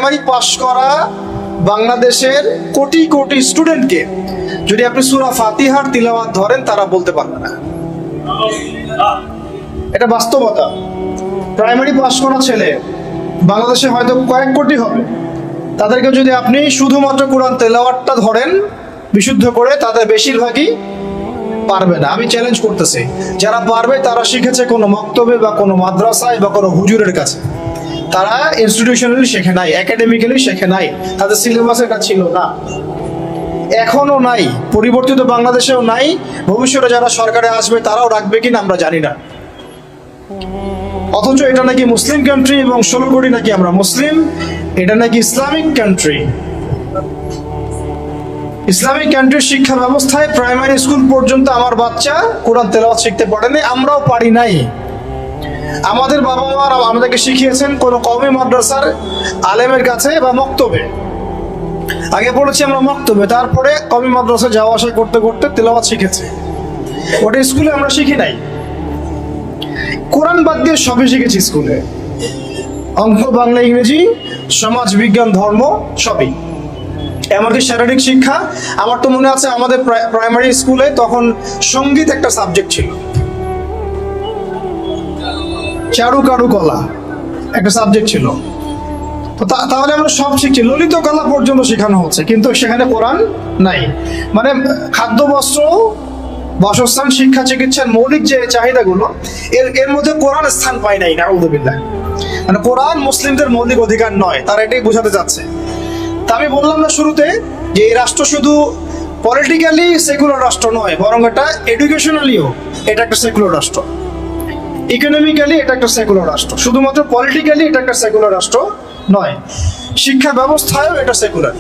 Primary pass করা বাংলাদেশের কোটি কোটি স্টুডেন্টকে যদি আপনি সূরা ফাতিহার তিলাওয়াত ধরেন, তারা বলতে পারবে না। এটা বাস্তবতা। প্রাইমারি পাস করা ছেলে বাংলাদেশে হয়তো কয়েক কোটি হবে, তাদেরকে যদি আপনি শুধুমাত্র কোরআন তেলাওয়াতটা ধরেন বিশুদ্ধ করে, তাদের বেশিরভাগই পারবে না। আমি চ্যালেঞ্জ করতেছি, যারা পারবে তারা শিখেছে কোনো মক্তবে বা কোনো মাদ্রাসায় বা কোনো হুজুরের কাছে। তারা ইনস্টিটিউশনালি শেখে নাই, একাডেমিক্যালি শেখে নাই, তাদের সিলেবাসে এটা ছিল না, এখনো নাই, পরিবর্তিত বাংলাদেশেও নাই। ভবিষ্যতে যারা সরকারে আসবে তারাও রাখবে কিনা আমরা জানি না। অথচ এটা নাকি মুসলিম কান্ট্রি এবং 16 কোটি নাকি আমরা মুসলিম, এটা নাকি ইসলামিক কান্ট্রি। ইসলামিক কান্ট্রির শিক্ষা ব্যবস্থায় প্রাইমারি স্কুল পর্যন্ত আমার বাচ্চা কোরআন তেলাওয়াত শিখতে পারেনি, আমরাও পারি নাই। আমাদের বাবা মারা আমাদেরকে শিখিয়েছেন কোনো কওমি মাদ্রাসার আলেমের কাছে বা মক্তবে। আগে পড়েছি আমরা মক্তবে, তারপরে কওমি মাদ্রাসা যাওয়া আসা করতে করতে তেলাওয়াত শিখেছে। ওটা স্কুলে আমরা শিখি নাই। কোরআন বাদ দিয়ে সবই শিখেছি স্কুলে, অঙ্ক, বাংলা, ইংরেজি, সমাজ বিজ্ঞান, ধর্ম, সবই। এমনকি শারীরিক শিক্ষা, আমার তো মনে আছে আমাদের প্রাইমারি স্কুলে তখন সঙ্গীত একটা সাবজেক্ট ছিল, চারুকারুকলা একটা সাবজেক্ট ছিল। তো তাহলে আমরা সব শিখছি, ললিত কলা পর্যন্ত শেখানো হচ্ছে, কিন্তু সেখানে কোরআন নাই। মানে খাদ্য, বস্ত্র, বাসস্থান, শিক্ষা, চিকিৎসার মৌলিক যে চাহিদাগুলো, এর মধ্যে কোরআন স্থান পায় নাই, নাউযুবিল্লাহ। মানে কোরআন মুসলিমদের মৌলিক অধিকার নয়, তারা এটাই বোঝাতে চাচ্ছে। তা আমি বললাম না শুরুতে যে এই রাষ্ট্র শুধু পলিটিক্যালি সেকুলার রাষ্ট্র নয়, বরং এটা এডুকেশনালিও এটা একটা সেকুলার রাষ্ট্র, ইকোনমিক্যালি এটা একটা সেকুলার রাষ্ট্র। শুধুমাত্র পলিটিক্যালি এটা একটা সেকুলার রাষ্ট্র নয়, শিক্ষা ব্যবস্থায়ও এটা সেকুলার।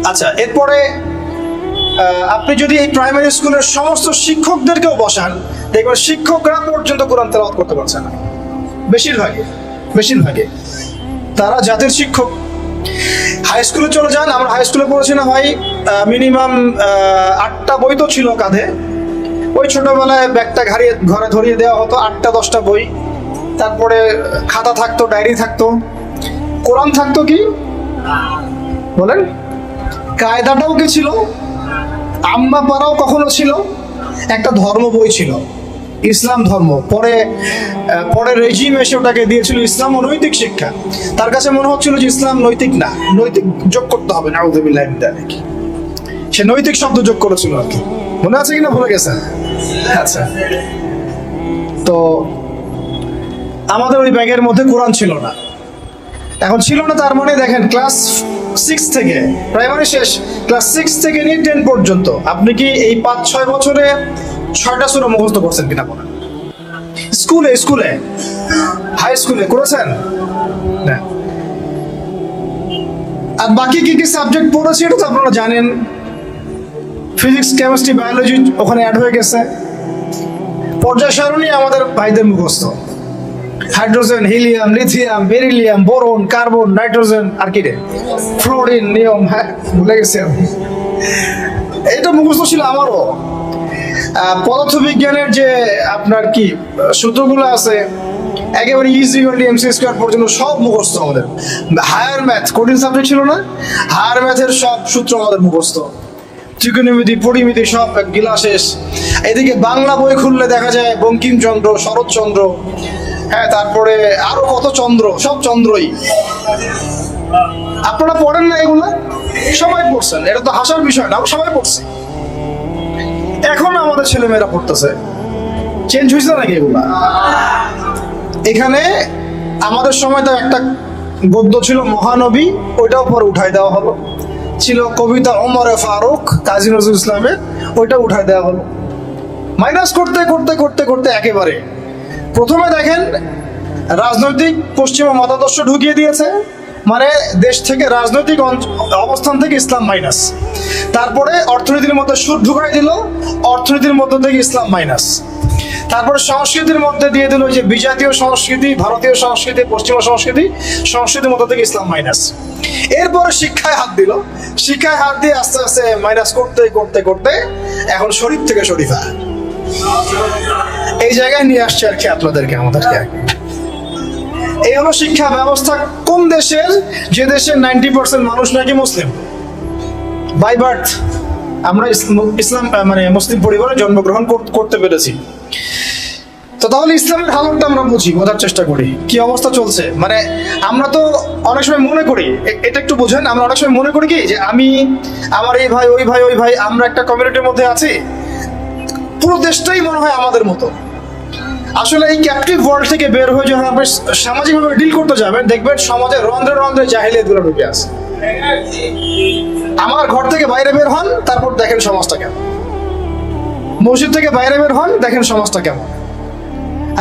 আচ্ছা, এরপরে আপনি যদি এই প্রাইমারি স্কুলের সমস্ত শিক্ষকদেরকেও বসান, দেখবেন শিক্ষকরা পর্যন্ত কোরআন তেলাওয়াত করতে পারছে না, বেশিরভাগে তারা জাতির শিক্ষক। হাই স্কুলে চলে যান, আমরা হাই স্কুলে পড়েছি না ভাই, মিনিমাম 8টা বই তো ছিল কাঁধে। ওই ছোটবেলায় ব্যাগটা ঘরে ধরিয়ে দেওয়া হতো, 8টা 10টা বই, তারপরে খাতা থাকতো, ডায়েরি থাকতো, কোরআন থাকতো কি বলেন, কায়দাটাও কি ছিল, আম্মা পাড়াও কখনো ছিল, একটা ধর্ম বই ছিল, ইসলাম ধর্ম। পরে রেজিম এসে ওটাকে দিয়েছিল ইসলাম ও নৈতিক শিক্ষা। তার কাছে মনে হচ্ছিল যে ইসলাম নৈতিক না, নৈতিক যোগ করতে হবে, নাউযুবিল্লাহ মিন যালিক। সে নৈতিক শব্দ যোগ করেছিল আর কি, মনে আছে কিনা ভুলে গেছেন? আচ্ছা, তো আমাদের ওই ব্যাগের মধ্যে কোরআন ছিল না। এখন ছিল না তার মানে দেখেন, ক্লাস 6 থেকে, প্রাইমারি শেষ, ক্লাস 6 থেকে নিয়ে 10 পর্যন্ত আপনি কি এই 5-6 বছরে 6টা সূরা মুখস্থ করছেন কিনা বলেন? স্কুলে হাই স্কুলে করেছেন না? আর বাকি কি কি সাবজেক্ট পড়েছি এটা তো আপনারা জানেন, ফিজিক্স, কেমিস্ট্রি, বায়োলজি ওখানে অ্যাড হয়ে গেছে। পর্যায় সারণী আমাদের ভাইদের মুখস্থ, hydrogen, helium, lithium, beryllium, boron, carbon, nitrogen, আর কি রে, ফ্লোরিন, নিয়ম, হ্যাঁ ভুলে গেছি আমি। এটা মুখস্থ ছিল আমারও। পদার্থবিজ্ঞানের যে আপনার কি সূত্রগুলো আছে, একেবারে E=mc² পর্যন্ত সব মুখস্থ আমাদের। হায়ার ম্যাথ কঠিন সাবজেক্ট ছিল না, হায়ার ম্যাথের সব সূত্র আমাদের মুখস্থ, ত্রিকোণমিতি, পরিমিতি সব গিলা শেষ। এদিকে বাংলা বই খুললে দেখা যায় বঙ্কিমচন্দ্র, শরৎচন্দ্র, হ্যাঁ, তারপরে আরো কত চন্দ্র, সব চন্দ্রই। আপনারা পড়েন না এগুলা? সবাই পড়ছেন, এটা তো হাসার বিষয় না, সবাই পড়ছে। এখন আমাদের ছেলেমেয়েরা পড়তেছে, চেঞ্জ হয়েছে নাকি এগুলা? এখানে আমাদের সময় তো একটা গদ্য ছিল মহানবী, ওইটাও পরে উঠাই দেওয়া হলো। ছিল কবিতা ওমরে ফারুক, কাজী নজরুল ইসলামের, ওইটা উঠাই দেওয়া হলো। মাইনাস করতে করতে করতে করতে একেবারে প্রথমে দেখেন রাজনৈতিক পশ্চিমা মতাদর্শ ঢুকিয়ে দিয়েছে, মানে দেশ থেকে রাজনৈতিক অবস্থান থেকে ইসলাম মাইনাস। তারপরে অর্থনীতির মধ্যে সুদ ঢুকাই দিল, অর্থনীতির মধ্যে থেকে ইসলাম মাইনাস। তারপরে সংস্কৃতির মধ্যে দিয়ে দিল যে বিজাতীয় সংস্কৃতি, ভারতীয় সংস্কৃতি, পশ্চিমা সংস্কৃতি, সংস্কৃতির মধ্যে থেকে ইসলাম মাইনাস। এরপরে শিক্ষায় হাত দিল, শিক্ষায় হাত দিয়ে আস্তে আস্তে মাইনাস করতে করতে করতে এখন শরীফ থেকে শরীফা, এই জায়গায় নিয়ে আসছে আর কি আপনাদেরকে, আমাদেরকে। এই হলো শিক্ষা ব্যবস্থা কোন দেশের, যে দেশের 90% মানুষ নাকি মুসলিম বাই বার্থ। আমরা ইসলাম মানে মুসলিম পরিবারে জন্মগ্রহণ করতে পেরেছি। তো তাহলে ইসলামের হালতটা আমরা বুঝি, বোঝার চেষ্টা করি কি অবস্থা চলছে। মানে আমরা তো অনেক সময় মনে করি, এটা একটু বোঝেন, আমরা অনেক সময় মনে করি কি যে আমি, আমার এই ভাই ওই ভাই ওই ভাই, আমরা একটা কমিউনিটির মধ্যে আছি, পুরো দেশটাই মনে হয় আমাদের মতো। আসলে এই ক্যাপটিভ ওয়ার্ল্ড থেকে বের হয়ে যখন আপনি সামাজিকভাবে ডিল করতে যাবেন, দেখবেন সমাজে রন্ধ্রে রন্ধ্রে জাহিলিয়াত গুলো ঢুকে আছে। আমার ঘর থেকে বাইরে বের হন, তারপর দেখেন সমাজটা কেমন। মসজিদ থেকে বাইরে বের হন, দেখেন সমাজটা কেমন।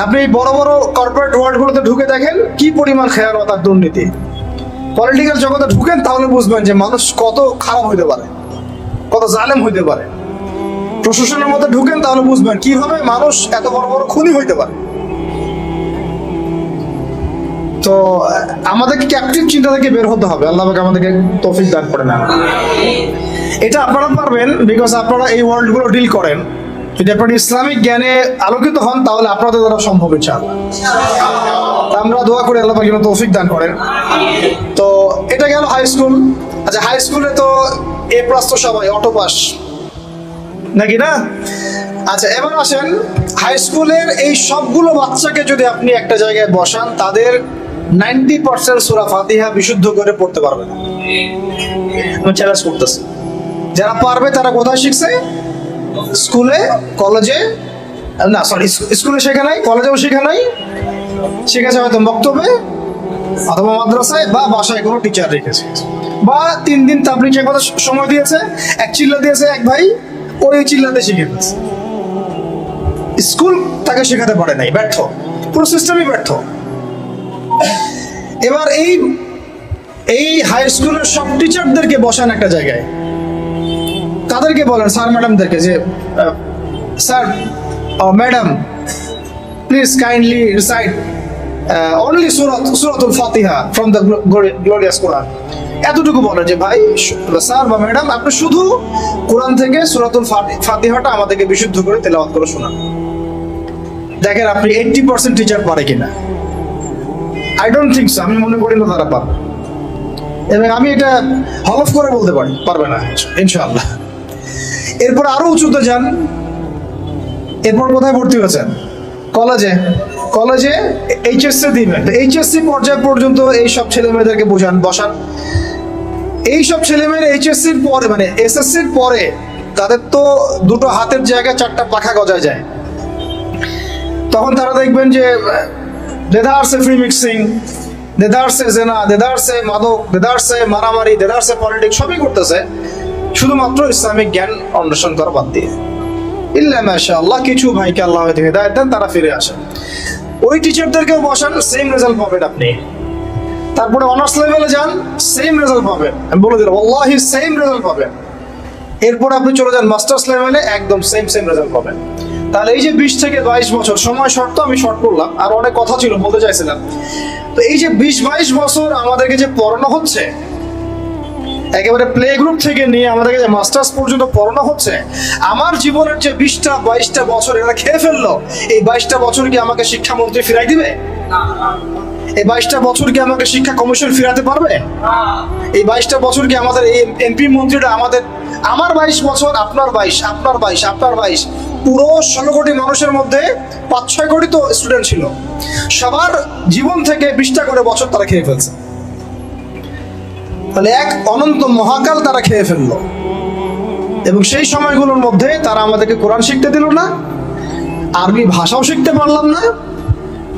আপনি বড় বড় কর্পোরেট ওয়ার্ল্ড গুলোতে ঢুকে দেখেন কি পরিমাণ খেয়ানত আর দুর্নীতি। পলিটিক্যাল জগতে ঢুকেন, তাহলে বুঝবেন যে মানুষ কত খারাপ হইতে পারে, কত জালেম হইতে পারে। প্রশাসনের মধ্যে ঢুকেন, তাহলে বুঝবেন কিভাবে মানুষ এত বড় বড় খুনি হইতে পারে। তো আমাদেরকে ক্যাপটিভ চিন্তা থেকে বের হতে হবে। আল্লাহ পাক আমাদেরকে তৌফিক দান করেন। এটা আপনারা পারবেন, বিকজ আপনারা এই ওয়ার্ল্ড গুলো ডিল করেন। যদি আপনারা ইসলামিক জ্ঞানে আলোকিত হন, তাহলে আপনাদের দ্বারা সম্ভব ইনশাআল্লাহ। আমরা দোয়া করি আল্লাহ পাক যেন তৌফিক দান করেন। তো এটা গেল হাই স্কুল। আচ্ছা, হাই স্কুলে তো এ প্লাস তো সবাই অটো পাস নাকি না? আচ্ছা, এবার আসেন হাই স্কুলের এই সবগুলো বাচ্চাকে যদি আপনি একটা জায়গায় বসান, তাদের 90% সূরা ফাতিহা বিশুদ্ধ করে পড়তে পারবে না। আমি চ্যালেঞ্জ করতেছি, যারা পারবে তারা কোথায় শিখছে? স্কুলে, কলেজে, না সরি, স্কুলে শেখা নাই, কলেজেও শেখা নাই, শিখেছে হয়তো মক্তবে অথবা মাদ্রাসায় বা বাসায় কোনো টিচার রেখেছে, বা 3 দিন তাবলীগ শেখাতে সময় দিয়েছে, এক চিল্লা দিয়েছে এক ভাই, ওই চিল্লাতে শিখে ফেলছে। স্কুল তাকে শেখাতে পারে নাই, ব্যর্থ, পুরো সিস্টেমই ব্যর্থ। এবার এই হাই স্কুলের সব টিচারদেরকে বসান একটা জায়গায়, তাদেরকে বলেন স্যার ম্যাডামদেরকে যে sir madam please kindly recite only সূরাতুল ফাতিহা ফ্রম দ্য গ্লোরিয়াস কোরআন। এতটুকু বলেন যে ভাই স্যার বা ম্যাডাম, আপনি শুধু কোরআন থেকে সূরাতুল ফাতিহাটা আমাদেরকে বিশুদ্ধ করে তেলাওয়াত করে শোনান। দেখেন আপনি 80% টিচার পারে কিনা। আই ডোন্ট থিঙ্ক সো, আমি মনে করি না তারা পারবে। এবং আমি এটা হলফ করে বলতে পারি পারবে না ইনশাআল্লাহ। এরপর আরো উঁচুতে যান, এরপর কোথায় ভর্তি হয়েছেন? কলেজে এইচএসসি দিবেন। এইচএসসি পর্যায় পর্যন্ত এই সব ছেলে মেয়েদেরকে বসান। এই সব ছেলে মেয়েরা এইচএসসির পরে মানে এসএসসির পরে তাদের তো দুটো হাতের জায়গায় 4টা পাখা গজায় যায়। তখন তারা দেখবেন যে দেদারসে ফ্রি মিক্সিং, দেদারসে জেনা, দেদারসে মাদক, দেদারসে মারামারি, দেদারসে পলিটিক্স সবই করতেছে, শুধুমাত্র ইসলামিক জ্ঞান অন্বেষণ করা বাদ দিয়ে। ইল্লা মাশাআল্লাহ, কিছু ভাইকে আল্লাহ হয়তো হিদায়াত দেন, তারা ফিরে আসেন। ওই টিচারদেরকেও বসান, সেম রেজাল্ট পাবেন আপনি। তারপরে অনার্স লেভেলে যান, সেম রেজাল্ট পাবেন, আমি বলে দিলাম ওয়াল্লাহি সেম রেজাল্ট পাবেন। এরপর আপনি চলে যান মাস্টার্স লেভেলে, একদম সেম রেজাল্ট পাবেন। তাহলে এই যে 20 থেকে 22 বছর, সময় শর্ত আমি শর্ট করলাম, আর অনেক কথা ছিল বলতে চাইছিলাম। তো এই যে 20-22 বছর আমাদেরকে যে পড়ানো হচ্ছে, একেবারে প্লে গ্রুপ থেকে নিয়ে আমাদেরকে যে মাস্টার্স পর্যন্ত পড়ানো হচ্ছে, আমার জীবনের যে 20-22টা বছর এরা খেয়ে ফেললো, এই 22টা বছর কি আমাকে শিক্ষামন্ত্রী ফিরাই দিবে? এই 22টা বছর কি আমাকে শিক্ষা কমিশন ফিরাতে পারবে? এই 22টা বছর কি আমাদের এই এমপি মন্ত্রীরা আমার 22 বছর, আপনার 22, পুরো 16 কোটি মানুষের মধ্যে 5-6 কোটি তো স্টুডেন্ট ছিল, সবার জীবন থেকে 20টা করে বছর তারা খেয়ে ফেলছে। তাহলে এক অনন্ত মহাকাল তারা খেয়ে ফেললো, এবং সেই সময়গুলোর মধ্যে তারা আমাদেরকে কোরআন শিখতে দিল না, আরবি ভাষাও শিখতে পারলাম না,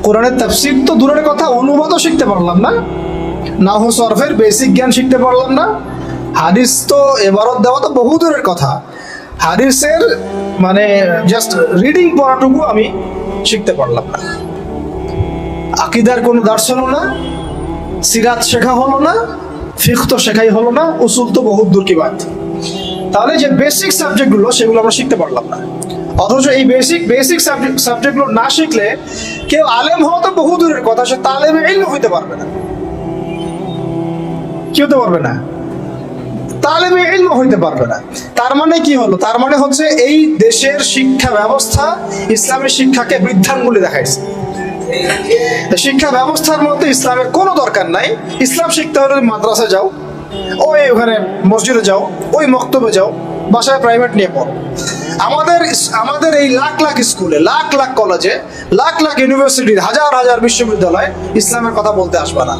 কোরআনের তাফসীর তো দূরের কথা, অনুবাদও শিখতে পারলাম না, নাহু সরফের বেসিক জ্ঞান শিখতে পারলাম না, হাদিস তো এবারত দেওয়া তো বহু দূরের কথা, হাদিসের মানে জাস্ট রিডিং পড়াটুকু আমি শিখতে পারলাম না। আকীদার কোনো দার্স হলো না, সিরাত শেখা হলো না, ফিকহ তো শেখাই হলো না, উসুল তো বহুত দূর কি বাত। তাহলে যে বেসিক সাবজেক্টগুলো সেগুলো আমরা শিখতে পারলাম না। অথচ এই বেসিক সাবজেক্টগুলো না শিখলে কেউ আলেম হওয়া তো বহু দূরের কথা, সে তালেবে ইলম হইতে পারবে না। কি হতে পারবে না? তালেবে ইলম হইতে পারবে না। তার মানে কি হলো? তার মানে হচ্ছে এই দেশের শিক্ষা ব্যবস্থা ইসলামের শিক্ষাকে বৃদ্ধাঙ্গুলি দেখাইছে। শিক্ষা ব্যবস্থার মধ্যে ইসলামের কোনো দরকার নাই। ইসলাম শিখতে হলে মাদ্রাসায় যাও, ওই ওখানে মসজিদে যাও, ওই মক্তবে যাও, বাসায় প্রাইভেট নিয়ে পড়ো। আমাদের এই লাখ লাখ স্কুলে, লাখ লাখ কলেজে, লাখ লাখ ইউনিভার্সিটি, হাজার হাজার বিশ্ববিদ্যালয় ইসলামের কথা বলতে আসবে না।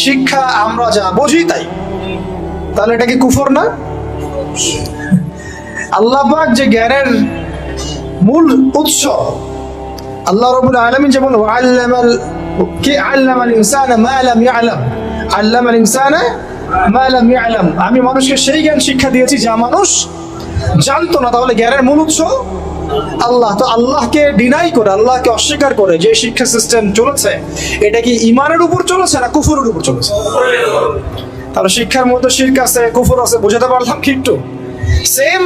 শিক্ষা আমরা যা বুঝি তাই। তাহলে এটা কি কুফর না? আল্লাহ পাক যে জ্ঞানের মূল উৎস, আল্লাহ রাব্বুল আলামিন যেমন আল্লামাল ইনসানা মা লাম ইয়ালাম, আল্লামাল ইনসানা মা লাম ইয়ালাম, আমি মানুষকে সেই জ্ঞান শিক্ষা দিয়েছি যা মানুষ জানতো না। তাহলে জ্ঞানের মূল উৎস আল্লাহ। তো আল্লাহকে ডিনাই করে, আল্লাহকে অস্বীকার করে যে শিক্ষা সিস্টেম চলেছে, এটা কি ইমানের উপর চলেছে না কুফরের উপর চলেছে? তাহলে শিক্ষার মধ্যে শিরক আছে, কুফর আছে, বোঝাতে পারলাম কি একটু? সেম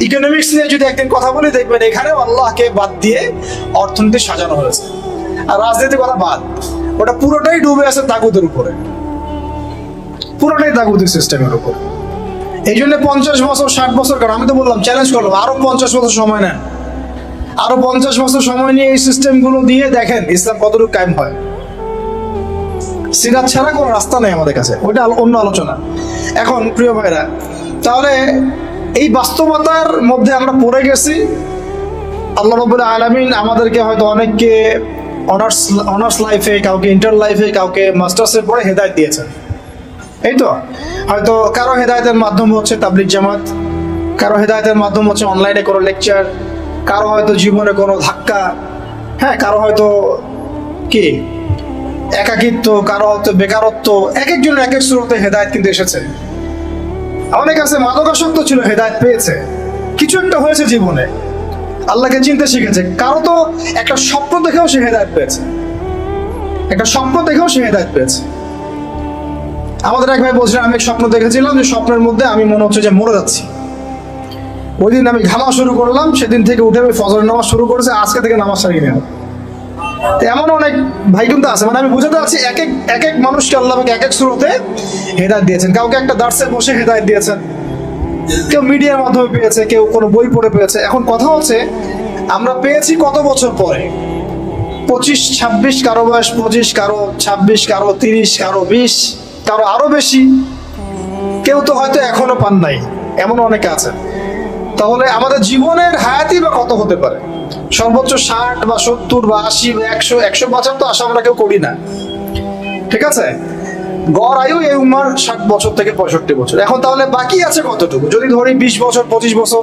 ইকোনমিক্স নিয়ে যদি একদিন কথা বলি, দেখবেন এখানেও আল্লাহকে বাদ দিয়ে অর্থনীতি সাজানো হয়েছে। আর রাজনীতির কথা বাদ, ওটা পুরোটাই ডুবে আছে তাগুতের উপরে, পুরোটাই তাগুতের সিস্টেমের উপর। এই জন্য 50 বছর 60 বছর, কারণ আমি তো বললাম চ্যালেঞ্জ করলাম আরো 50 বছর সময় নেন, আরো 50 বছর সময় নিয়ে এই সিস্টেমগুলো দিয়ে দেখেন ইসলাম কতটুকু কায়েম হয়। সিরাত ছাড়া কোনো রাস্তা নেই আমাদের কাছে, ওইটা অন্য আলোচনা। এখন প্রিয় ভাইরা, তাহলে এই বাস্তবতার মধ্যে আমরা পড়ে গেছি। আল্লাহ রাব্বুল আলামিন আমাদেরকে হয়তো অনেককে অনার্স লাইফে, কাউকে ইন্টার লাইফে, কাউকে মাস্টার্সে পড়ে হেদায়েত দিয়েছেন। এই তো হয়তো কারো হেদায়েতের মাধ্যম হচ্ছে তাবলিগ জামাত, কারো হেদায়েতের মাধ্যম হচ্ছে অনলাইনে কোনো লেকচার, কারো হয়তো জীবনে কোনো ধাক্কা, হ্যাঁ, কারো হয়তো কি একাকিত্ব, কারো হয়তো বেকারত্ব। এক একজনের এক এক সুরতে হেদায়েত কিন্তু এসেছে। অনেক আছে মাদকাসক্ত ছিল, হেদায়েত পেয়েছে, কিছু একটা হয়েছে জীবনে, আল্লাহকে চিনতে শিখেছে। কারো তো একটা স্বপ্ন দেখেও সে হেদায়েত পেয়েছে, একটা স্বপ্ন দেখেও সে হেদায়েত পেয়েছে। আমাদের এক ভাই বলছিলেন, আমি এক স্বপ্ন দেখেছিলাম যে স্বপ্নের মধ্যে আমি মনে হচ্ছে যে মরে যাচ্ছি। ওই দিন আমি ঘামা শুরু করলাম, সেদিন থেকে উঠে আমি ফজরের নামাজ শুরু করেছে, আজকে থেকে নামাজ ছাড়িয়ে নেওয়া। এমন অনেক ভাই কিন্তু আছে, মানে আমি বুঝাতে আছি এক এক মানুষকে আল্লাহ এক এক সুরতে হেদায়েত দিয়েছেন। কাউকে একটা দার্সে বসে হেদায়েত দিয়েছেন, কেউ মিডিয়ার মাধ্যমে পেয়েছে, কেউ কোনো বই পড়ে পেয়েছে। এখন কথা হচ্ছে আমরা পেয়েছি কত বছর পরে? 25, 26, কারো বয়স 25, কারো 26, কারো 30, কারো 20, কারো আরো বেশি, কেউ তো হয়তো এখনো পান নাই, এমন অনেকে আছে। তাহলে আমাদের জীবনের হায়াতি বা কত হতে পারে? সর্বোচ্চ 60 বা 70 বা 80 বা 100, 105 তো আশা আমরা কেউ করি না, ঠিক আছে? গড় আয়ু এই উম্মার 60 বছর থেকে 65 বছর। এখন তাহলে বাকি আছে কতটুকু? যদি ধরি 20 বছর 25 বছর,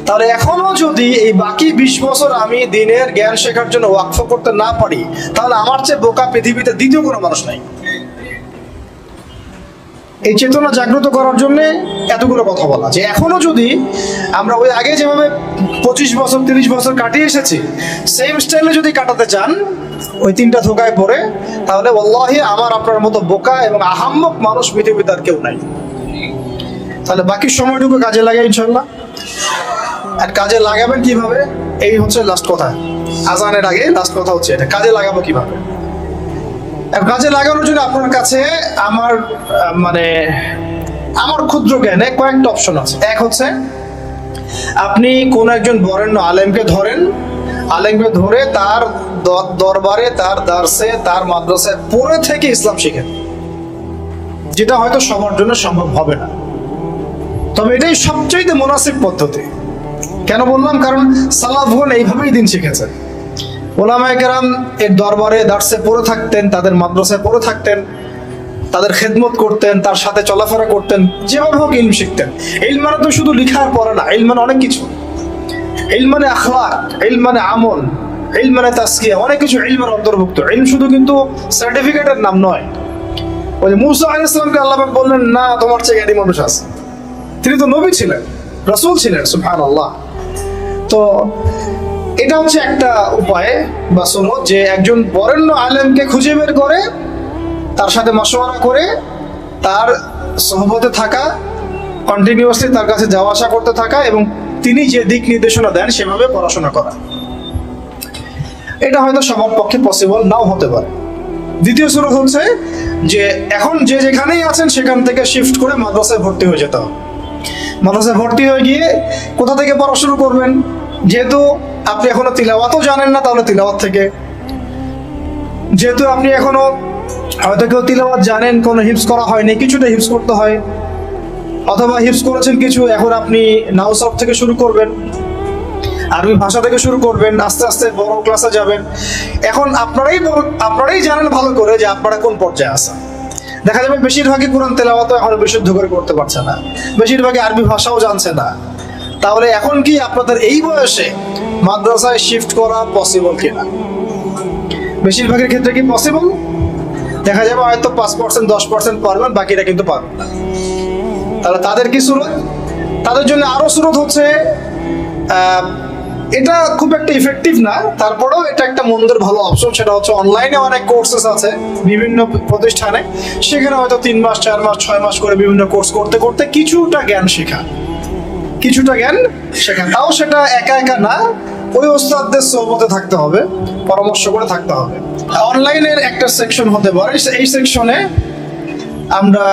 তাহলে এখনো যদি এই বাকি 20 বছর আমি দিনের জ্ঞান শেখার জন্য ওয়াকফ করতে না পারি, তাহলে আমার চেয়ে বোকা পৃথিবীতে দ্বিতীয় কোনো মানুষ নাই। এই চেতনা জাগ্রত করার জন্য এতগুলো কথা বলা, যে এখনো যদি আমরা ওই আগে যেভাবে 25 বছর 30 বছর কাটিয়ে এসেছি, সেম স্টাইলে যদি কাটাতে চান ওই 3টা ধোকায় পড়ে, তাহলে ওয়াল্লাহি আমার আপনার মতো বোকা এবং আহাম্মক মানুষ পৃথিবীতে আর কেউ নাই। তাহলে বাকি সময়টুকু কাজে লাগাই ইনশাল্লাহ। আর কাজে লাগাবেন কিভাবে? এই হচ্ছে লাস্ট কথা, আজানের আগে লাস্ট কথা হচ্ছে এটা, কাজে লাগাবো কিভাবে। কাজে লাগানোর জন্য আপনার কাছে আমার ক্ষুদ্র জ্ঞানে কয়েকটা অপশন আছে। এক হচ্ছে আপনি কোন একজন বরেণ্য আলেমকে ধরেন, আলেমকে ধরে তার দরবারে, তার দার্সে, তার মাদ্রাসায় পড়ে থেকে ইসলাম শিখেন, যেটা হয়তো সবার জন্য সম্ভব হবে না, তবে এটাই সবচেয়ে মুনাসিব পদ্ধতি। কেন বললাম? কারণ সালাফগণ এইভাবেই দিন শিখেছেন। ওলামায়ে কেরাম এর দরবারে দার্সে পড়ে থাকতেন, তাদের মাদ্রাসায় পড়ে থাকতেন, তাদের খেদমত করতেন, তার সাথে চলাফেরা করতেন, যেভাবে হোক ইলম শিখতেন। ইলম মানে তো শুধু লিখার পড়া না, ইলম মানে অনেক কিছু। ইলম মানে আখলাক, ইলম মানে আমল, ইলম মানে তাসকিয়া, অনেক কিছু ইলমের অন্তর্ভুক্ত। ইলম শুধু কিন্তু সার্টিফিকেটের নাম নয়। ওই যে মুসা আলাইহিস সালামকে আল্লাহ পাক বললেন, না তোমার চেয়ে জ্ঞানী মানুষ আছে। তিনি তো নবী ছিলেন, রাসূল ছিলেন, সুবহানাল্লাহ। তো এটা হচ্ছে একটা উপায় বা সুন্নাত, যে একজন বরেণ্য আলেমকে খুঁজে বের করে তার সাথে মাশওয়ারা করে তার সোহবতে থাকা, কন্টিনিউয়াসলি তার কাছে যাওয়া আসা করতে থাকা এবং তিনি যে দিক নির্দেশনা দেন সেভাবে পড়াশোনা করা। এটা হয়তো সবার পক্ষে পসিবল নাও হতে পারে। দ্বিতীয় সুন্নাত হচ্ছে যে এখন যে যেখানেই আছেন সেখান থেকে শিফট করে মাদ্রাসায় ভর্তি হয়ে যেতে হবে। মাদ্রাসায় ভর্তি হয়ে গিয়ে কোথা থেকে পড়া শুরু করবেন? যেহেতু আপনি এখনো তিলাওয়াতও জানেন না, তাহলে তিলাওয়াত থেকে, যেহেতু আপনি এখনো হয়তো কেউ তিলাওয়াত জানেন, কোনো হিফজ করা হয়নি, কিছুটা হিফজ করতে হয়, অথবা হিফজ করেছেন কিছু, এখন আপনি নাউসাব থেকে শুরু করবেন, আরবি ভাষা থেকে শুরু করবেন, আস্তে আস্তে বড় ক্লাসে যাবেন। এখন আপনারাই জানেন ভালো করে যে আপনারা কোন পর্যায়ে আছেন। দেখা যাবে বেশিরভাগই কোরআন তেলাওয়াত এখনো বিশুদ্ধ করে করতে পারছে না, বেশিরভাগই আরবি ভাষাও জানছে না। তাহলে এখন কি আপনাদের এই বয়সে মাদ্রাসায় শিফট করা পসিবল কিনা? বেশিরভাগের ক্ষেত্রে কি পসিবল? দেখা যাবে হয়তো 5% 10% পারবেন, বাকিরা কিন্তু পারবেন না। তাহলে তাদের কি সুরত? তাদের জন্য আরো সুরত হচ্ছে, এটা খুব একটা ইফেক্টিভ না, তারপরেও এটা একটা মন্দের ভালো অপশন। সেটা হচ্ছে অনলাইনে অনেক কোর্সেস আছে বিভিন্ন প্রতিষ্ঠানে, সেখানে হয়তো 3 মাস 4 মাস 6 মাস করে বিভিন্ন কোর্স করতে করতে কিছুটা জ্ঞান শেখা, তাও সেটা একা একা না, ওই ওস্তাদদের সোহবতে থাকতে হবে, পরামর্শ করে থাকতে হবে। অনলাইনের একটা সেকশন হতে পারে, এই সেকশনে আমরা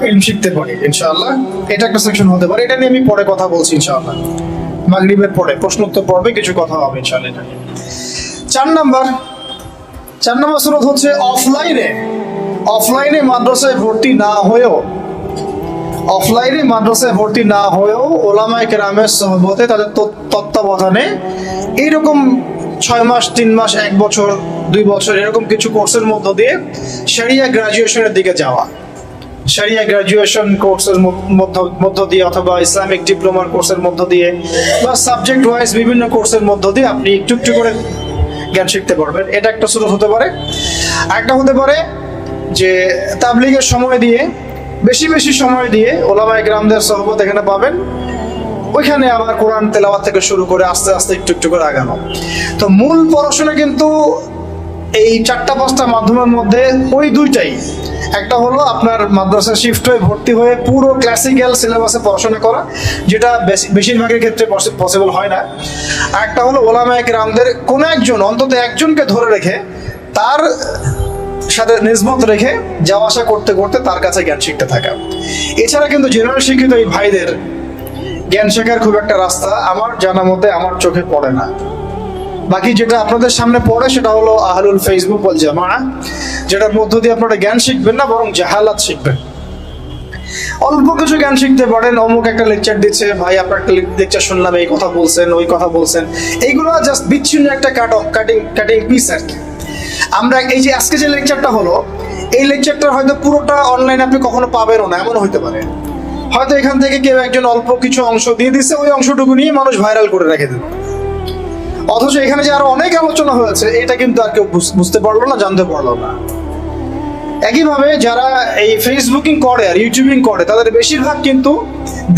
ইলম শিখতে পারি ইনশাআল্লাহ, এটা একটা সেকশন হতে পারে। এটা নিয়ে আমি পরে কথা বলছি ইনশাআল্লাহ, মাগরিবের পরে প্রশ্ন উত্তর পর্বে কিছু কথা হবে ইনশাআল্লাহ। এটা 4 নাম্বার সুরত হচ্ছে অফলাইনে মাদ্রাসায় ভর্তি না হয়েও ওলামায়ে কেরামের সোহবতে, তাদের তত্ত্বাবধানে এইরকম 6 মাস 3 মাস 1 বছর 2 বছর এরকম কিছু কোর্সের মধ্য দিয়ে শরিয়া গ্রাজুয়েশনের দিকে যাওয়া, শরিয়া গ্রাজুয়েশন কোর্সের মধ্য দিয়ে অথবা ইসলামিক ডিপ্লোমার কোর্সের মধ্য দিয়ে বা সাবজেক্ট ওয়াইজ বিভিন্ন কোর্সের মধ্য দিয়ে আপনি একটু একটু করে জ্ঞান শিখতে পারবেন। এটা একটা সুরত হতে পারে। আরেকটা হতে পারে যে তাবলিগের সময় দিয়ে, বেশি সময় দিয়ে ওলামায়ে কেরামদের সোহবত এখানে পাবেন, ওইখানে আবার কোরআন তেলাওয়াত থেকে শুরু করে আস্তে আস্তে একটু একটু করে আগানো। তো মূল পড়াশোনা কিন্তু এই 4-5টা মাধ্যমের মধ্যে ওই দুইটাই। একটা হলো আপনার মাদ্রাসা শিফট হয়ে ভর্তি হয়ে পুরো ক্লাসিক্যাল সিলেবাসে পড়াশোনা করা, যেটা বেশিরভাগের ক্ষেত্রে পসিবল হয় না। আর একটা হলো ওলামায়ে কেরামদের কোনো একজন, অন্তত একজনকে ধরে রেখে, তার সাথে নিসবত রেখে যাওয়া আসা করতে করতে তার কাছে জ্ঞান শিখতে থাকা। এছাড়া কিন্তু জেনারেল শিক্ষিত এই ভাইদের জ্ঞান শেখার খুব একটা রাস্তা আমার জানা মতে আমার চোখে পড়ে না। বাকি যেটা আপনাদের সামনে পড়ে সেটা হলো আহলুল ফেসবুক ওয়াল জামাআহ, যেটার মধ্য দিয়ে আপনারা জ্ঞান শিখবেন না, বরং জাহালাত শিখবেন। অল্প কিছু জ্ঞান শিখতে পারেন, অমুক একটা লেকচার দিচ্ছে, ভাই আপনার একটা লেকচার শুনলাম, এই কথা বলছেন ওই কথা বলছেন, এইগুলো জাস্ট বিচ্ছিন্ন একটা কাটিং পিস আর কি। আমরা এই যে আজকে যে লেকচারটা হলো, এই লেকচারটা হয়তো পুরোটা অনলাইনে আপনি কখনো পাবেনও না, এমন হতে পারে। হয়তো এখান থেকে কেউ একজন অল্প কিছু অংশ দিয়ে দিচ্ছে, ওই অংশটুকু নিয়ে মানুষ ভাইরাল করে রেখে দেবে, অথচ এখানে যে আরো অনেক আলোচনা হয়েছে এটা কিন্তু আর কেউ বুঝতে পারলো না, জানতে পারলো না। একইভাবে যারা এই ফেসবুকিং করে আর ইউটিউবিং করে, তাদের বেশিরভাগ কিন্তু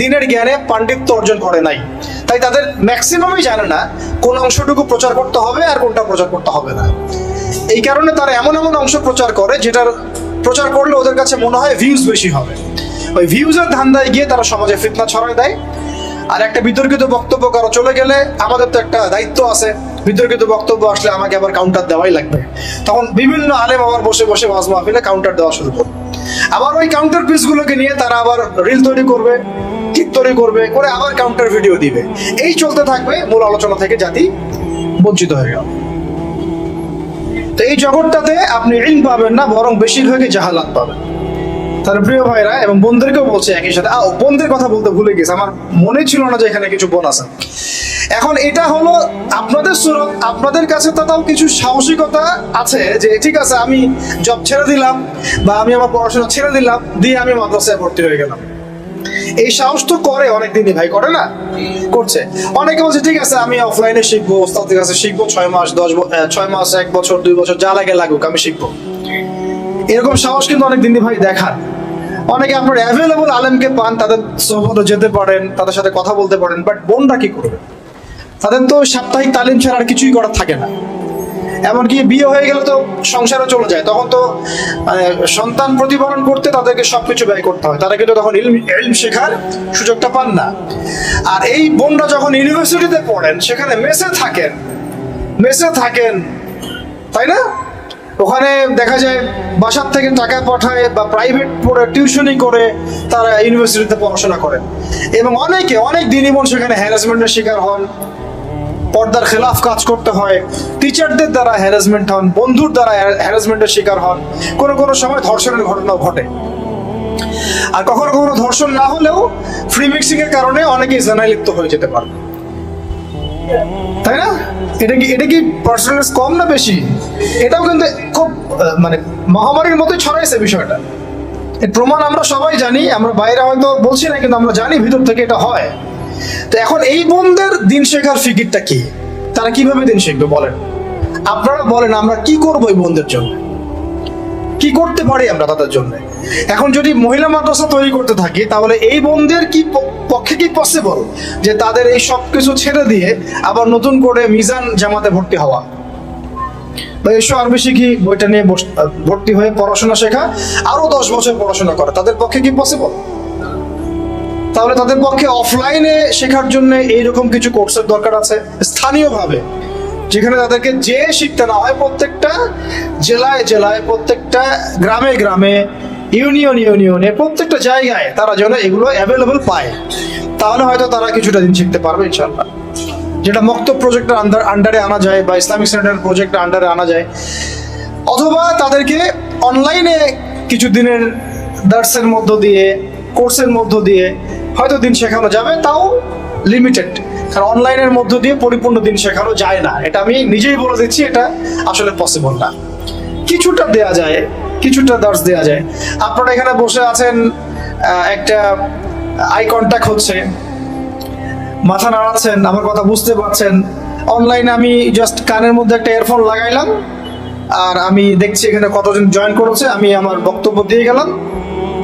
দিনের জ্ঞানে পাণ্ডিত্য অর্জন করে নাই, তাই তাদের ম্যাক্সিমামই জানে না কোন অংশটুকু প্রচার করতে হবে আর কোনটা প্রচার করতে হবে না। এই কারণে তারা এমন অংশ প্রচার করে যেটার প্রচার করলে ওদের কাছে মনে হয় ভিউজ বেশি হবে। ওই ভিউজের ধান্দায় গিয়ে তারা সমাজে ফিতনা ছড়ায় দেয়। আর একটা বিতর্কিত বক্তব্য কারো চলে গেলে আমাদের তো একটা দায়িত্ব আছে, বিতর্কিত বক্তব্য আসলে আমাকে আবার কাউন্টার দেওয়াই লাগবে। তখন বিভিন্ন আলেম আবার বসে বসে ওয়াজ মাহফিলে কাউন্টার দেওয়া শুরু করবে। আবার ওই কাউন্টার পিসগুলোকে নিয়ে তারা আবার রিল তৈরি করবে, ক্লিপ তৈরি করবে, করে আবার কাউন্টার ভিডিও দিবে। এই চলতে থাকবে, মূল আলোচনা থেকে জাতি বঞ্চিত হয়ে গেল। তো এই জগৎটাতে আপনি ইলম পাবেন না, বরং বেশিরভাগই জাহালাত পাবেন। তার প্রিয় ভাইরা এবং বোনদেরকেও বলছে একই সাথে, বোনদের কথা বলতে ভুলে গেছে, আমার মনে ছিল না যে এখানে কিছু বোন আছে। এখন এটা হলো আপনাদের সুরত, আপনাদের কাছে তাও কিছু সাহসিকতা আছে যে ঠিক আছে আমি জব ছেড়ে দিলাম বা আমি আমার পড়াশোনা ছেড়ে দিলাম, দিয়ে আমি মাদ্রাসায় ভর্তি হয়ে গেলাম। এই সাহস তো করে অনেকদিনই ভাই, করে না? করছে। অনেকে বলছে ঠিক আছে আমি অফলাইনে শিখবো, ওস্তাদের কাছে শিখবো, 6 মাস 1 বছর 2 বছর যা লাগে লাগুক আমি শিখবো। এরকম সাহস কিন্তু অনেক দিনই ভাই দেখান। অনেকে আপনার অ্যাভেলেবল আলেমকে পান, তাদের সোহবতে যেতে পারেন, তাদের সাথে কথা বলতে পারেন, বাট বোনরা কি করবে? তাদের তো সাপ্তাহিক তালিম ছাড়া আর কিছুই করার থাকে না। এমনকি বিয়ে হয়ে গেলে তো সংসারে চলে যায়, তখন তো সন্তান প্রতিপালন করতে তাদেরকে সবকিছু ব্যয় করতে হয়, তারা কিন্তু তখন ইলম শেখার সুযোগটা পান না। আর এই বোনরা যখন ইউনিভার্সিটিতে পড়েন, সেখানে মেসে থাকেন, তাই না? ওখানে দেখা যায় বাসার থেকে টাকা পাঠায় বা প্রাইভেট পড়ে টিউশনি করে তারা ইউনিভার্সিটিতে পড়াশোনা করেন, এবং অনেক দিনই সেখানে হ্যারাসমেন্টের শিকার হন, পর্দার খেলাফ কাজ করতে হয়, টিচারদের দ্বারা হ্যারাসমেন্ট হন, বন্ধুর দ্বারা হ্যারাসমেন্টের শিকার হন, কোনো কোনো সময় ধর্ষণের ঘটনাও ঘটে। আর কখনো কখনো ধর্ষণ না হলেও ফ্রি মিক্সিং এর কারণে অনেকেই জেনায় লিপ্ত হয়ে যেতে পারে, তাই না? এটা কি পার্সেন্টেজ কম না বেশি? এটাও কিন্তু খুব মানে মহামারীর মতোই ছড়াইছে বিষয়টা। এর প্রমাণ আমরা সবাই জানি, আমরা বাইরে হয়তো বলছি না, কিন্তু আমরা জানি ভিতর থেকে এটা হয়। তো এখন এই বোনদের দিন শেখার ফিকিরটা কি? তারা কিভাবে দিন শিখবে বলেন? আপনারা বলেন, আমরা কি করবো এই বোনদের জন্য? কি করতে পারি আমরা তাদের জন্য? এখন যদি মহিলা মাদ্রাসা তৈরি করতে থাকি, তাহলে এই বোনদের কি পক্ষে কি পসিবল যে তাদের এই সব কিছু ছেড়ে দিয়ে আবার নতুন করে মিজান জামাতে ভর্তি হওয়া বা এসো আরবি শিখি বইটা নিয়ে ভর্তি হয়ে পড়াশোনা শেখা, আরো 10 বছর পড়াশোনা করা, তাদের পক্ষে কি পসিবল? তাহলে তাদের পক্ষে অফলাইনে শেখার জন্য এইরকম কিছু কোর্সের দরকার আছে স্থানীয়ভাবে, যেখানে তাদেরকে যে শিখতে না হয়, প্রত্যেকটা জেলায় জেলায়, প্রত্যেকটা গ্রামে গ্রামে, ইউনিয়নে, প্রত্যেকটা জায়গায় তারা যেন এগুলো অ্যাভেলেবল পায়। তাহলে হয়তো তারা কিছুটা দিন শিখতে পারবে ইনশাআল্লাহ। যেটা মক্তব প্রজেক্টের আন্ডারে আনা যায় বা ইসলামিক সেন্টার প্রজেক্টের আন্ডারে আনা যায়, অথবা তাদেরকে অনলাইনে কিছু দিনের দার্সের মধ্য দিয়ে, কোর্সের মধ্য দিয়ে হয়তো দিন শেখানো যাবে, তাও লিমিটেড। কারণ অনলাইনের মধ্য দিয়ে পরিপূর্ণ দিন শেখানো যায় না, এটা আমি নিজেই বলে দিচ্ছি, এটা আসলে পসিবল না। কিছুটা দেয়া যায়, কিছুটা দার্স দেয়া যায়। আপনারা এখানে বসে আছেন, একটা আই কন্ট্যাক্ট হচ্ছে, মাথা নাড়াচ্ছেন, আমার কথা বুঝতে পারছেন। অনলাইনে আমি জাস্ট কানের মধ্যে একটা ইয়ারফোন লাগাইলাম, আর আমি দেখছি এখানে কতজন জয়েন করেছে, আমি আমার বক্তব্য দিয়ে গেলাম,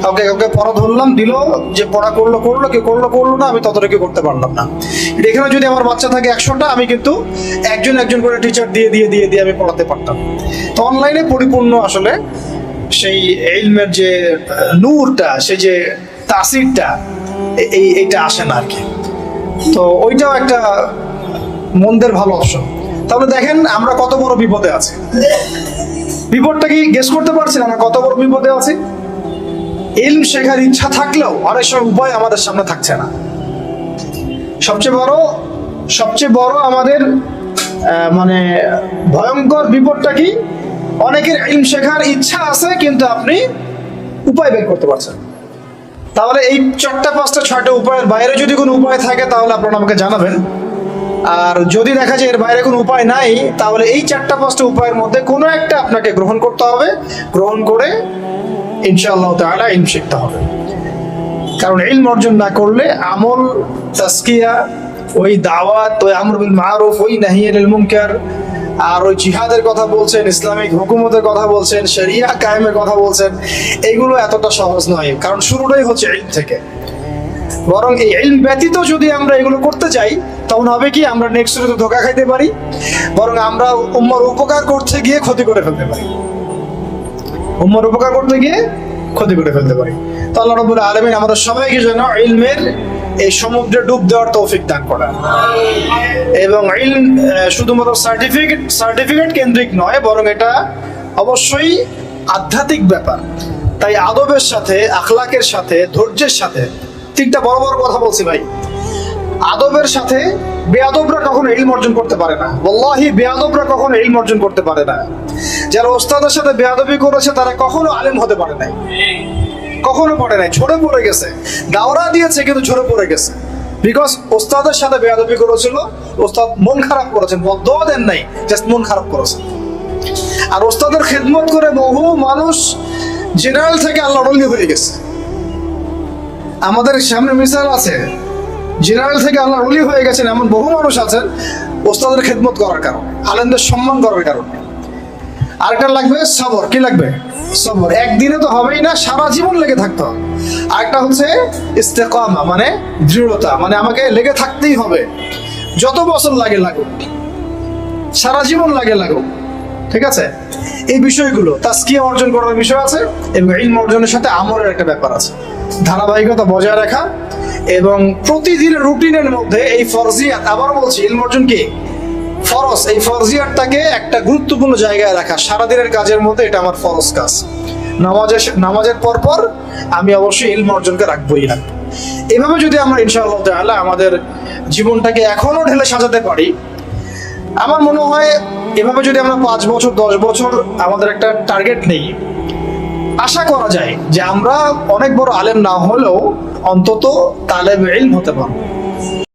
কাউকে কাউকে পড়া ধরলাম, দিল, যে পড়া করলো, কে করলো না, আমি ততটুকু করতে পারলাম না। এখানে যদি আমার বাচ্চা থাকে 100টা, আমি কিন্তু একজন করে টিচার দিয়ে আমি পড়াতে পারতাম। তো অনলাইনে পরিপূর্ণ আসলে সেই ইলমের যে নূরটা, সেই যে তাসিরটা, এইটা আসে না আর কি। তো ওইটাও একটা মন্দের ভালো অপশন। তাহলে দেখেন আমরা কত বড় বিপদে আছি। বিপদটা কি গেস করতে পারছেন আমরা কত বড় বিপদে আছি? ইলম শেখার ইচ্ছা থাকলেও অনেক সময় উপায় আমাদের সামনে থাকছে না। সবচেয়ে বড় আমাদের মানে ভয়ঙ্কর বিপদটা কি? অনেকের ইলম শেখার ইচ্ছা আছে, কিন্তু আপনি উপায় বের করতে পারছেন। তাহলে এই 4টা 5টা 6টা উপায়ের বাইরে যদি কোনো উপায় থাকে, তাহলে আপনারা আমাকে জানাবেন। আর যদি দেখা যায় এর বাইরে কোনো উপায় নাই, তাহলে এই 4টা 5টা উপায়ের মধ্যে কোনো একটা আপনাকে গ্রহণ করতে হবে। গ্রহণ করে ইনশাআল্লাহ তাআলা ইলম শিখতে হবে। কারণ ইলম অর্জন না করলে আমল, তাসকিয়া, ওই দাওয়াত, ওই আমর বিল মারুফ, ওই নাহি আনিল মুনকার, আর ওই জিহাদের কথা বলছেন, ইসলামিক হুকুমতের কথা বলছেন, শরিয়া কায়েমের কথা বলছেন, এগুলো এতটা সহজ নয়। কারণ শুরুটাই হচ্ছে ইলম থেকে। বরং এই ইলম ব্যতীত যদি আমরা এগুলো করতে যাই, তখন হবে কি, আমরা নেক্সট শুরুতে ধোঁকা খাইতে পারি, বরং আমরা উম্মার উপকার করতে গিয়ে ক্ষতি করে ফেলতে পারি। তো আল্লাহ রাব্বুল আলামিন আমাদের সবাইকে যেন ইলমের এই সমুদ্রে ডুব দেওয়ার তৌফিক দান করেন। এবং ইলম শুধুমাত্র সার্টিফিকেট কেন্দ্রিক নয়, বরং এটা অবশ্যই আধ্যাত্মিক ব্যাপার। তাই আদবের সাথে, আখলাকের সাথে, ধৈর্যের সাথে, 3টা বড় বড় কথা বলছি ভাই। আদবের সাথে বেয়াদবরা কখনো ইলম অর্জন করতে পারে না। ওয়াল্লাহি বেয়াদবরা কখনো ইলম অর্জন করতে পারে না। যারা ওস্তাদের সাথে বেয়াদবি করেছে, তারা কখনো আলেম হতে পারে নাই, কখনো পড়ে নাই, ঝরে পড়ে গেছে। দাওরা দিয়েছে কিন্তু ঝরে পড়ে গেছে, বিকজ ওস্তাদের সাথে বেয়াদবি করেছিল। ওস্তাদ মন খারাপ করেছেন, বদদোয়া দেন নাই, জাস্ট মন খারাপ করেছেন। আর ওস্তাদের খেদমত করে বহু মানুষ জেনারেল থেকে আল্লাহ ওলি হয়ে গেছে। আমাদের সামনে মিসাল আছে, জেনারেল থেকে আল্লাহ ওলি হয়ে গেছেন এমন বহু মানুষ আছেন ওস্তাদের খেদমত করার কারণে, আলেমদের সম্মান করার কারণে। আরেকটা লাগবে সবর। কি লাগবে? সবর। একদিনে তো হবেই না, সারা জীবন লেগে থাকতে হবে। আরেকটা হচ্ছে ইস্তেকামা, মানে দৃঢ়তা, মানে আমাকে লেগে থাকতেই হবে, যত বছর লাগে লাগুক, সারা জীবন লাগুক। ঠিক আছে? এই বিষয়গুলো তাসকিয়া অর্জন করার বিষয় আছে, এবং ইলম অর্জনের সাথে আমলের একটা ব্যাপার আছে। ধারাবাহিকতা বজায় রাখা এবং প্রতিদিনের রুটিনের মধ্যে এই ফরজিয়াত, আবার বলছি ইলম অর্জন কি ফরজ, এই ফরজিয়াতটাকে একটা গুরুত্বপূর্ণ জায়গায় রাখা। সারাদিনের কাজের মধ্যে এটা আমার ফরজ কাজ। নামাজের পর আমি অবশ্যই ইলম অর্জনকে রাখবোই রাখবো। এভাবে যদি আমরা ইনশাআল্লাহ তাআলা আমাদের জীবনটাকে এখনো ঢেলে সাজাতে পারি, আমার মনে হয় এভাবে যদি আমরা 5 বছর 10 বছর আমাদের একটা টার্গেট নেই, আশা করা যায় যে আমরা অনেক বড় আলেম না হলেও অন্তত তালেব ইলম হতে পারবো।